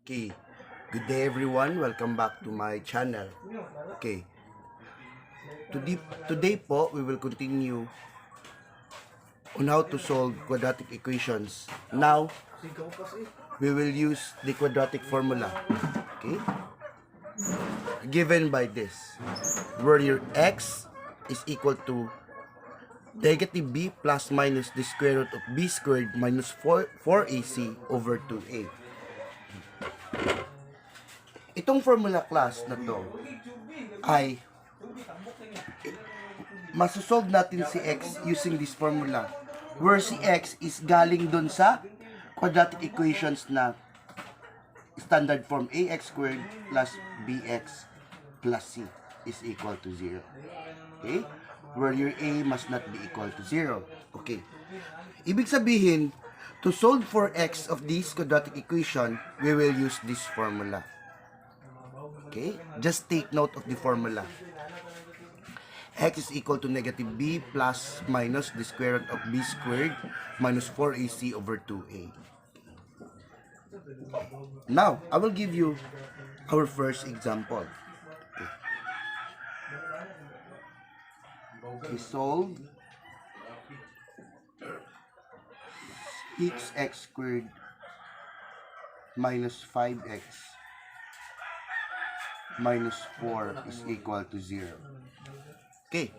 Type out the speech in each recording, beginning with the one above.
Okay, good day everyone. Welcome back to my channel. Okay, today po, we will continue on how to solve quadratic equations. Now, we will use the quadratic formula. Okay, given by this, where your x is equal to negative b plus minus the square root of b squared minus 4ac over 2a. Itong formula class na to ay masosolve natin si x using this formula where si x is galing dun sa quadratic equations na standard form ax squared plus bx plus c is equal to 0. Okay? Where your a must not be equal to 0. Okay. Ibig sabihin, to solve for x of this quadratic equation, we will use this formula. Okay? Just take note of the formula. X is equal to negative b plus minus the square root of b squared minus 4ac over 2a. Now, I will give you our first example. Okay, solve 6x squared minus 5x minus 4 is equal to 0. Okay,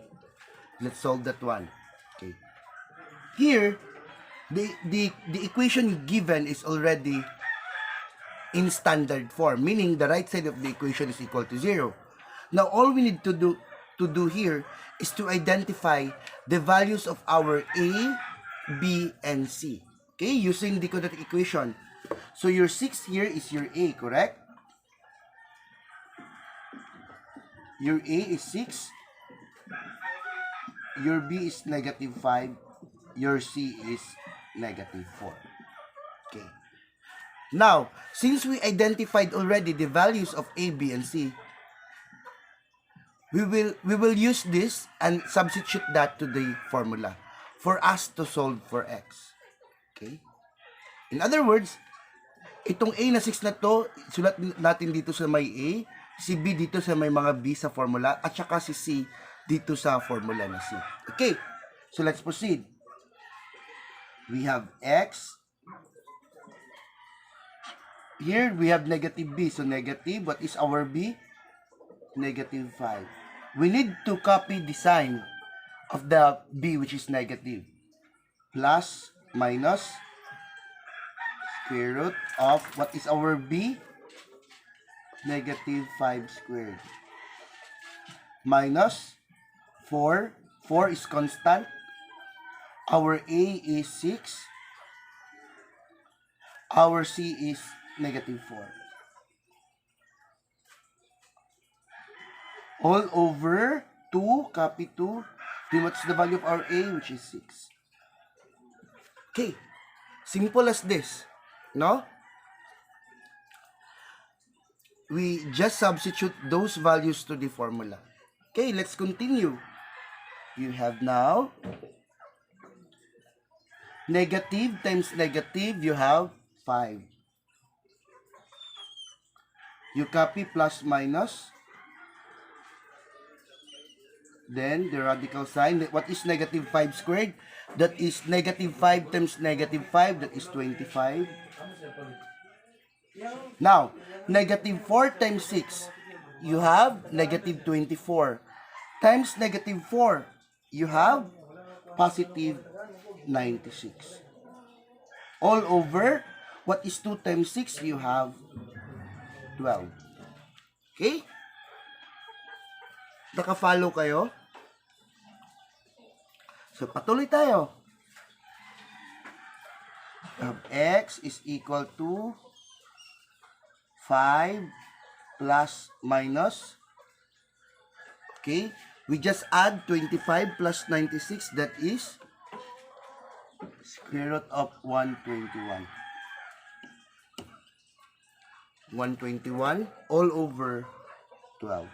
let's solve that one. Okay, here the equation given is already in standard form, meaning the right side of the equation is equal to 0. Now all we need to do here is to identify the values of our a, b, and c. Okay, using the quadratic equation. So your 6 here is your a, correct? Your a is 6. Your b is negative 5. Your c is negative 4. Okay. Now, since we identified already the values of a, b, and c, we will use this and substitute that to the formula for us to solve for x. Okay? In other words, itong a na 6 na to, sulat natin dito sa may a, si b dito sa may mga b sa formula, at saka si c dito sa formula na c. Okay, so let's proceed. We have x. Here, we have negative b. So negative, what is our b? Negative 5. We need to copy the sign of the b, which is negative. Plus, minus, square root of, what is our b? Negative 5 squared. Minus 4. 4 is constant. Our a is 6. Our c is negative 4. All over 2, copy 2. Then what's the value of our a, which is 6. Okay. Simple as this. No? We just substitute those values to the formula. Okay, let's continue. You have now negative times negative, you have 5. You copy plus minus. Then the radical sign. What is negative 5 squared? That is negative 5 times negative 5. That is 25. Now, negative 4 times 6, you have negative 24. Times negative 4, you have positive 96. All over, what is 2 times 6? You have 12. Okay? Naka-follow kayo? So, patuloy tayo. X is equal to 5 plus minus. Okay, we just add 25 plus 96, that is square root of 121. 121 all over 12.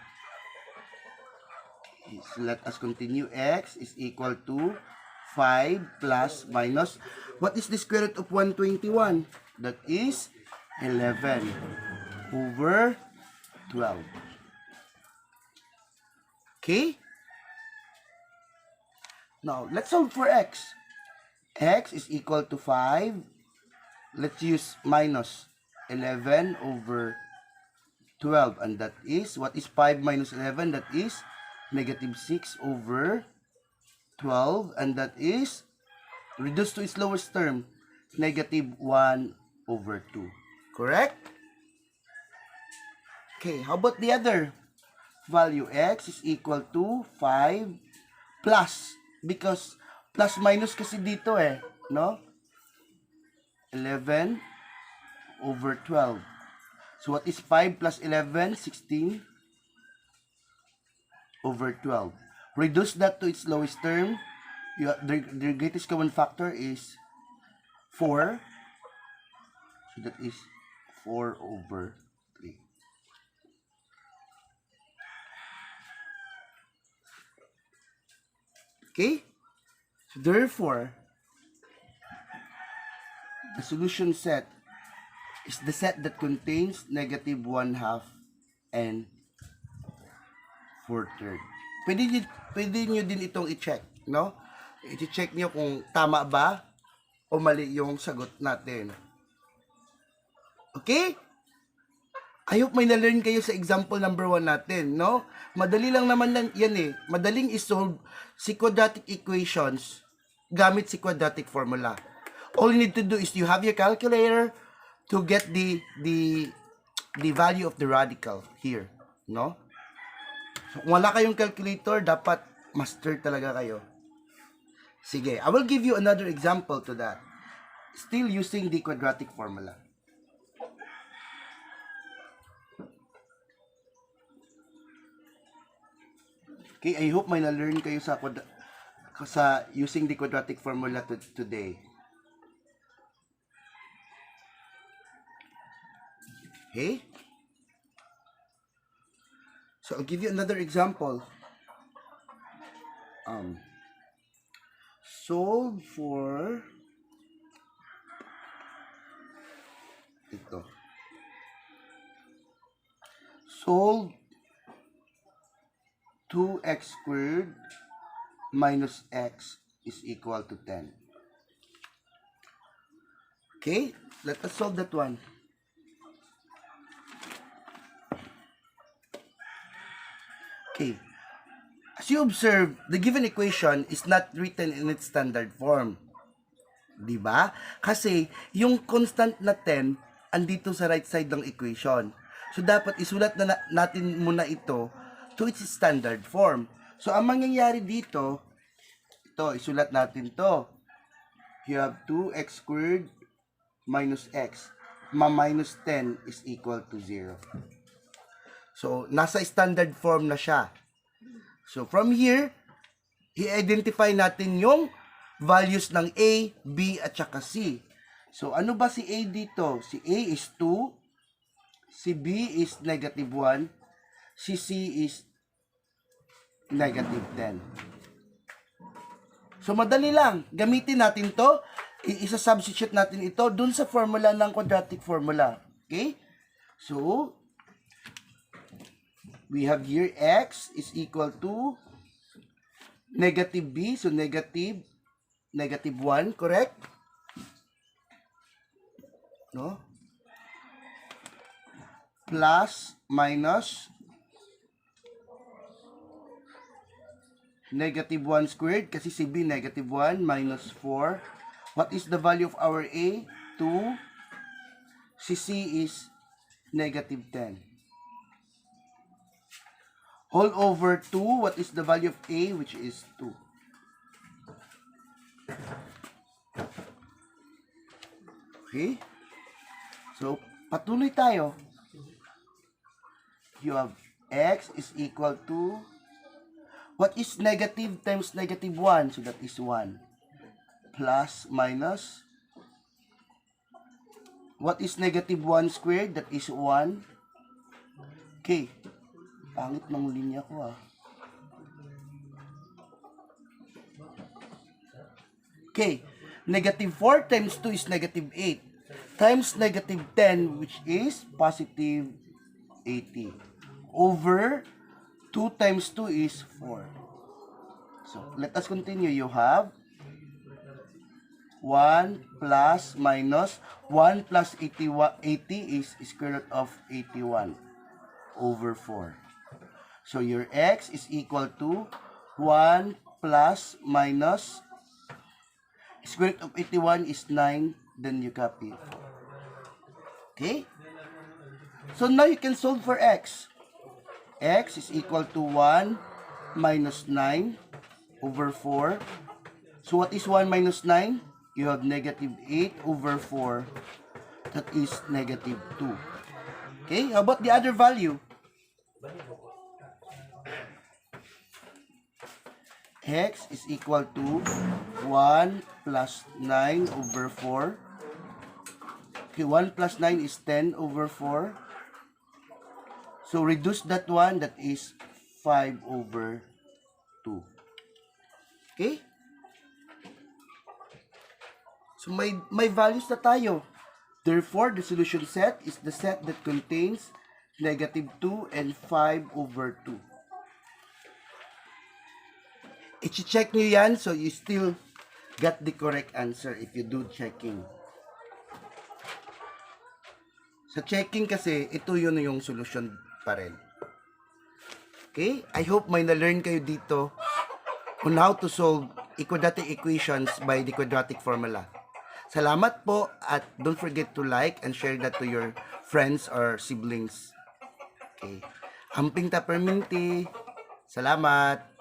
Okay, so let us continue. X is equal to 5 plus minus. What is the square root of 121? That is 11. over 12. Okay? Now, let's solve for x. X is equal to 5. Let's use minus 11 over 12. And that is, what is 5 minus 11? That is negative 6 over 12. And that is, reduced to its lowest term, negative 1 over 2. Correct? Okay, how about the other value? X is equal to 5 plus, because plus minus kasi dito no? 11 over 12. So what is 5 plus 11? 16 over 12. Reduce that to its lowest term. The greatest common factor is 4. So that is 4 over 3. Okay? So therefore, the solution set is the set that contains negative 1/2 and 4/3. Pwede nyo din itong i-check, no? I-check nyo kung tama ba o mali yung sagot natin. Okay? I hope may na-learn kayo sa example number 1 natin, no? Madali lang naman yan Madaling isolve si quadratic equations gamit si quadratic formula. All you need to do is you have your calculator to get the value of the radical here, no? So, kung wala kayong calculator, dapat master talaga kayo. Sige, I will give you another example to that. Still using the quadratic formula. Okay, I hope may na-learn kayo sa using the quadratic formula today. Okay? So, I'll give you another example. Solve for ito. Solve 2x squared minus x is equal to 10. Okay? Let us solve that one. Okay. As you observe, the given equation is not written in its standard form. Diba? Kasi, yung constant na 10, andito sa right side ng equation. So, dapat isulat na natin muna ito to its standard form. So, ang mangyayari dito, ito, isulat natin to. You have 2x squared minus x. Minus 10 is equal to 0. So, nasa standard form na siya. So, from here, i-identify natin yung values ng A, B, at saka C. So, ano ba si A dito? Si A is 2, si B is negative 1, si C is negative 10. So, madali lang. Gamitin natin to. Isa-substitute natin ito dun sa formula ng quadratic formula. Okay? So, we have here x is equal to negative b, so negative 1, correct? No? Plus, minus, negative 1 squared, kasi si b negative 1, minus 4. What is the value of our a? 2. Si c is negative 10. Whole over 2, what is the value of a, which is 2? Okay? So, patuloy tayo. You have x is equal to, what is negative times negative 1? So, that is 1. Plus, minus, what is negative 1 squared? That is 1. Okay. Pangit ng linya ko Okay. Negative 4 times 2 is negative 8. times negative 10, which is positive 80, over 2 times 2 is 4. So, let us continue. You have 1 plus minus 1 plus 80 is square root of 81 over 4. So, your x is equal to 1 plus minus square root of 81 is 9. Then you copy 4. Okay? So, now you can solve for x. X is equal to 1 minus 9 over 4. So, what is 1 minus 9? You have negative 8 over 4. That is negative 2. Okay, how about the other value? X is equal to 1 plus 9 over 4. Okay, 1 plus 9 is 10 over 4. So, reduce that one, that is 5 over 2. Okay? So, may values na tayo. Therefore, the solution set is the set that contains negative 2 and 5 over 2. I-check nyo yan so you still got the correct answer if you do checking. Sa checking kasi, ito yun yung solution pa rin. Okay? I hope may na-learn kayo dito on how to solve quadratic equations by the quadratic formula. Salamat po at don't forget to like and share that to your friends or siblings. Okay. Amping taperminti. Salamat.